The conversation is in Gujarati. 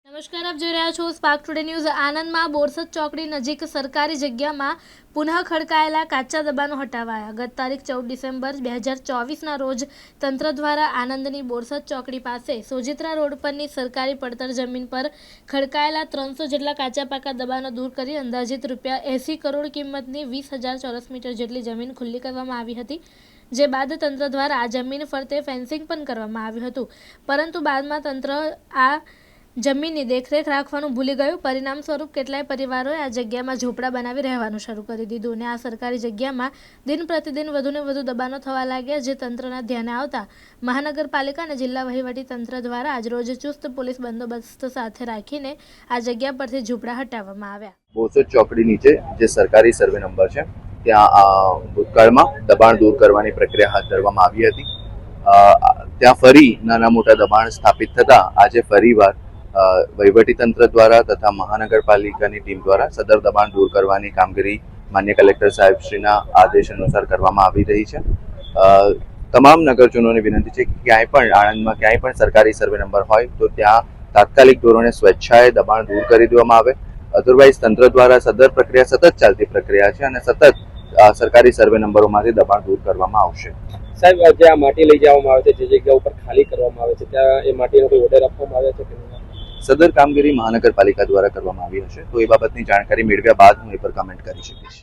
નમસ્કાર, આપ જોઈ રહ્યા છો સ્પાર્ક ટુડે ન્યૂઝ. આણંદમાં બોરસદ ચોકડી નજીક સરકારી જગ્યામાં પુનઃ ખડકાયેલા કાચા દબાણો હટાવાયા. ગત તારીખ 14 ડિસેમ્બર 2024ના રોજ તંત્ર દ્વારા આણંદની બોરસદ ચોકડી પાસે સોજિત્રા રોડ પરની સરકારી પડતર જમીન પર ખડકાયેલા 300 જેટલા કાચા પાકા દબાણો દૂર કરી અંદાજિત ₹80 કરોડ કિંમતની 20,000 ચોરસ મીટર જેટલી જમીન ખુલ્લી કરવામાં આવી હતી. જે બાદ તંત્ર દ્વારા આ જમીન ફરતે ફેન્સિંગ પણ કરવામાં આવ્યું હતું, પરંતુ બાદમાં તંત્ર આ જમીનની દેખરેખ રાખવાનું ભૂલી ગયું. પરિણામ સ્વરૂપ કેટલાય પરિવારોએ આ જગ્યામાં ઝૂંપડા બનાવી રહેવાનું શરૂ કરી દીધું અને આ સરકારી જગ્યામાં દિન પ્રતિદિન વધુને વધુ દબાણો થવા લાગ્યા, જે તંત્રના ધ્યાને આવતા મહાનગરપાલિકા અને જિલ્લા વહીવટી તંત્ર દ્વારા આજરોજ ચુસ્ત પોલીસ બંદોબસ્ત સાથે રાખીને આ જગ્યા પરથી ઝૂંપડા હટાવવામાં આવ્યા. બોરસદ ચોકડી નીચે જે સરકારી સર્વે નંબર છે ત્યાં ભૂતકાળમાં દબાણ દૂર કરવાની પ્રક્રિયા હાથ ધરવામાં આવી હતી. ત્યાં ફરી નાના મોટા દબાણ સ્થાપિત થતા આજે ફરીવાર વહીવટીતંત્ર દ્વારા તથા મહાનગરપાલિકાની ટીમ દ્વારા સદર દબાણ દૂર કરવાની કામગીરી માન્ય કલેક્ટર સાહેબશ્રીના આદેશ અનુસાર કરવામાં આવી રહી છે. તમામ નગરજનોને વિનંતી છે કે ક્યાંય પણ આણંદમાં ક્યાંય પણ સરકારી સર્વે નંબર હોય તો ત્યાં તાત્કાલિક ધોરણે સ્વેચ્છાએ દબાણ દૂર કરી દેવામાં આવે. અધરવાઇઝ તંત્ર દ્વારા સદર પ્રક્રિયા સતત ચાલતી પ્રક્રિયા છે અને સતત સરકારી સર્વે નંબરોમાંથી દબાણ દૂર કરવામાં આવશે. સાહેબ, જે આ માટી લઈ જવામાં આવે છે, જે જગ્યા ઉપર ખાલી કરવામાં આવે છે, ત્યાં એ માટીનો કોઈ ઓર્ડર આપવામાં આવે છે કે નહીં? સદર કામગીરી મહાનગરપાલિકા દ્વારા કરવામાં આવી હશે, તો એ બાબતની જાણકારી મેળવ્યા બાદ હું એ પર કમેન્ટ કરી શકીશ.